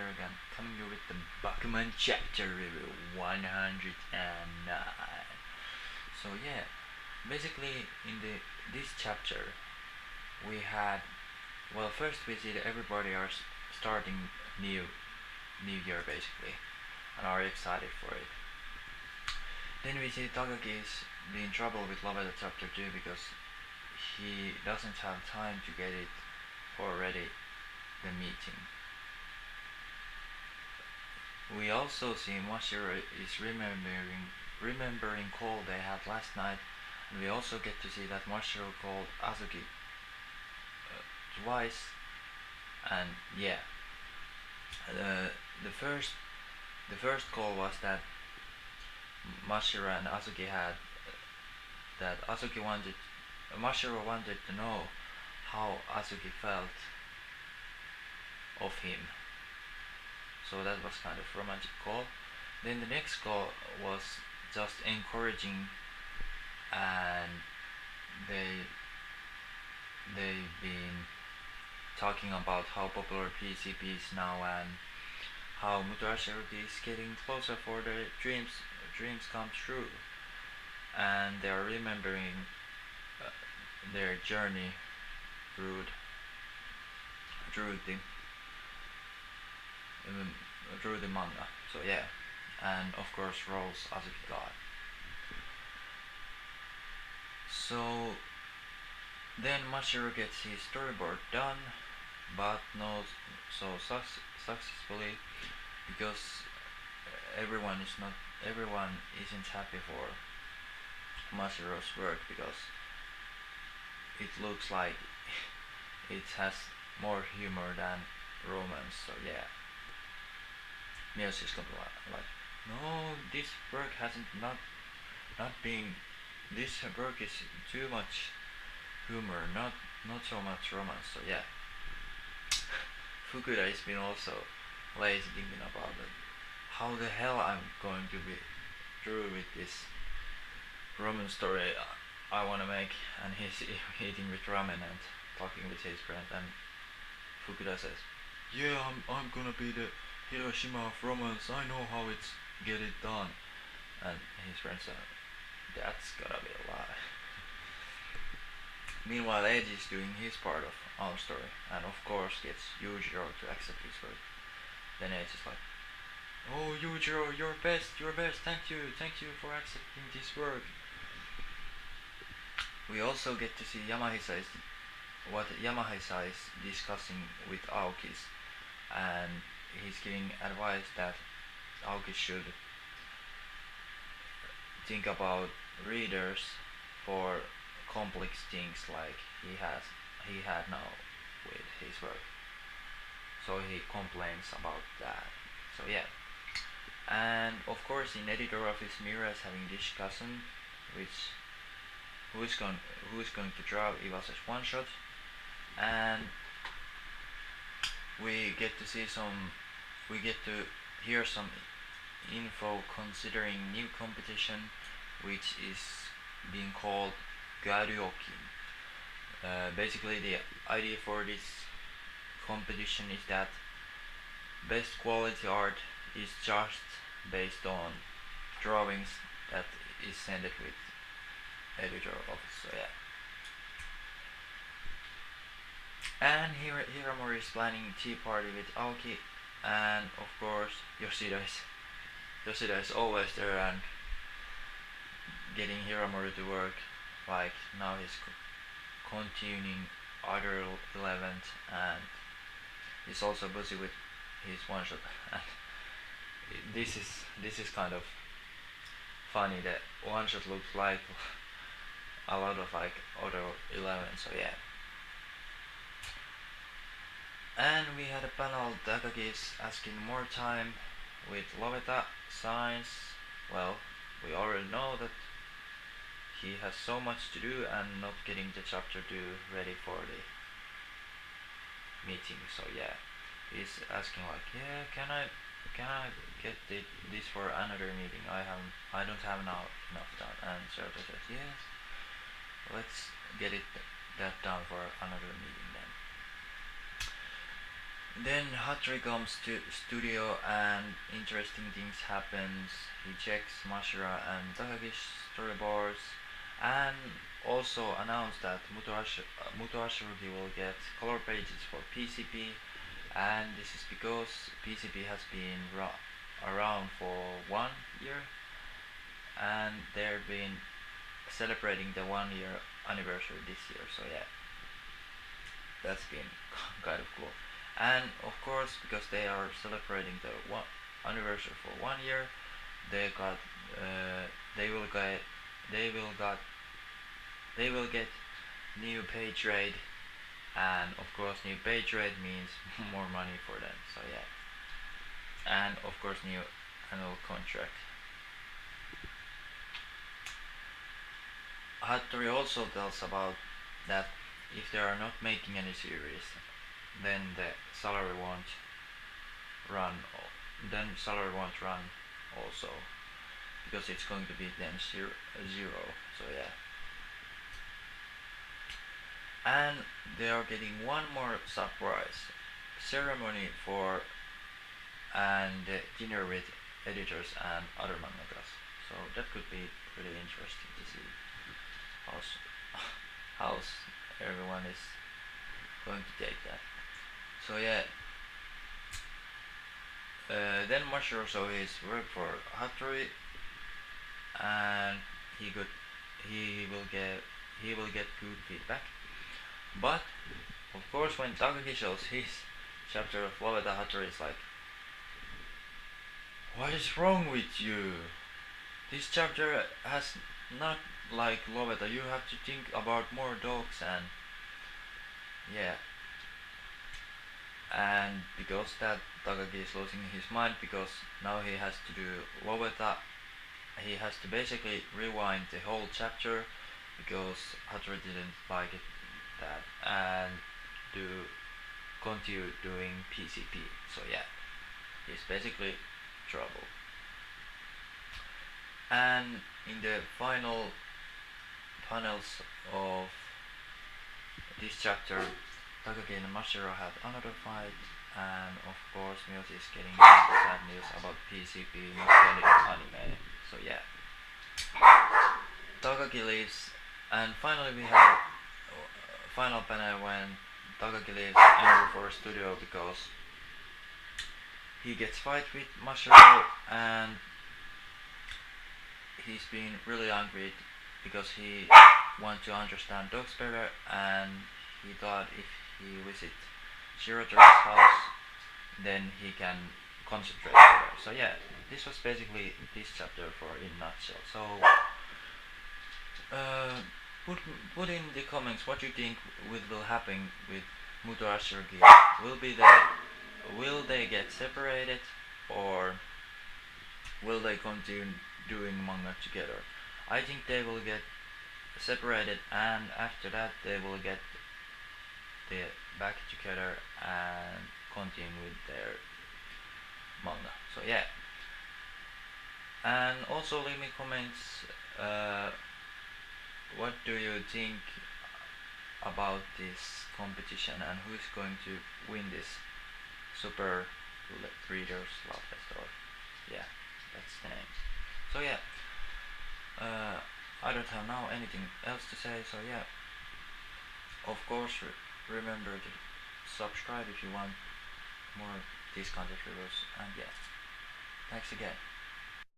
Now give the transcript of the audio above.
here again, coming you with the Bakuman Chapter 109. So yeah, basically in this chapter we had, well, first we see that everybody are starting new year basically and are excited for it. Then we see Takagi is in trouble with love at the chapter 2 because he doesn't have time to get it already, the meeting. We also see Mashiro is remembering call they had last night, and we also get to see that Mashiro called Azuki twice, and yeah, the first call was that Mashiro and Azuki had, that Mashiro wanted to know how Azuki felt of him. So that was kind of romantic call. Then the next call was just encouraging, and they've been talking about how popular PCP is now and how Muto Ashirogi is getting closer for their dreams come true, and they are remembering their journey through the manga. So yeah, and of course roles Azuki God. So then Mashiro gets his storyboard done, but not so successfully, because everyone isn't happy for Mashiro's work, because it looks like it has more humor than romance. So yeah, Miyoshi is gonna like, no, this work hasn't not being, this work is too much humor, not so much romance. So yeah, Fukuda has been also lazy thinking about it. How the hell I'm going to be through with this romance story I wanna make, and he's eating with ramen and talking with his friend, and Fukuda says, yeah, I'm gonna be the Hiroshima of romance, I know how it's get it done. And his friend said, that's gotta be a lie. Meanwhile, Eiji is doing his part of our story, and of course gets Yujiro to accept his work. Then Eiji is like, oh Yujiro, you're best, thank you for accepting this work. We also get to see what Yamahisa is discussing with Aoki's, and he's giving advice that Aoki should think about readers for complex things like he had now with his work. So he complains about that. So yeah, and of course in editor office Mira is having discussion which who's going to draw Iwasa's one shot, and we get to hear some info considering new competition which is being called Garyoki. Basically the idea for this competition is that best quality art is judged based on drawings that is sent with editor office. So yeah, and Hiramori is planning tea party with Aoki, and of course Yoshida is always there and getting Hiramori to work. Like now he's continuing other 11th, and he's also busy with his one shot. And this is kind of funny that one shot looks like a lot of like other 11. So yeah, and we had a panel. Takagi is asking more time with Loveta science. Well, we already know that he has so much to do and not getting the chapter 2 ready for the meeting. So yeah, he's asking like, yeah, can I get this for another meeting? I don't have now enough time. And Sarah says, yes, let's get that done for another meeting then. Then Hattori comes to studio and interesting things happens. He checks Mashiro and Takagi's storyboards and also announced that Muto Ashirogi will get color pages for PCP, and this is because PCP has been around for 1 year and they've been celebrating the 1 year anniversary this year, so yeah, that's been kind of cool. And of course, because they are celebrating the anniversary for 1 year, they got they will get they will got they will get new page rate, and of course new page rate means more money for them, so yeah, and of course new annual contract. Hattori also tells about that if they are not making any series, then the salary won't run. Then salary won't run also, because it's going to be then zero. So yeah, and they are getting one more surprise ceremony for and dinner with editors and other mangakas. So that could be really interesting to see how everyone is going to take that. So yeah, then Mashiro saw his work for Hattori, and he will get good feedback. But of course, when Takagi shows his chapter of Lolita, Hattori is like, "What is wrong with you? This chapter has not like Lolita. You have to think about more dogs and yeah." And because that, Takagi is losing his mind because now he has to do Lolita. He has to basically rewind the whole chapter because Hattori didn't like it that and do continue doing PCP. So yeah, he's basically trouble. And in the final panels of this chapter, Takagi and Mashiro had another fight, and of course Miyoti is getting sad news about PCP not getting anime. So yeah, Takagi leaves, and finally we have final panel when Takagi leaves Angry Forest Studio because he gets fight with Mashiro and he's been really angry because he wants to understand dogs better, and he thought if he visit Shirotori's house then he can concentrate better. So yeah, this was basically this chapter for in nutshell. So put in the comments what you think will happen with Muto Ashirogi. Will they get separated, or will they continue doing manga together? I think they will get separated, and after that they will get back together and continue with their manga. So yeah, and also leave me comments. What do you think about this competition and who is going to win this Super Readers Love Fest? Or yeah, that's the name. So yeah, I don't have now anything else to say. So yeah, of course remember to subscribe if you want more of these kind of reviews. And yeah, thanks again.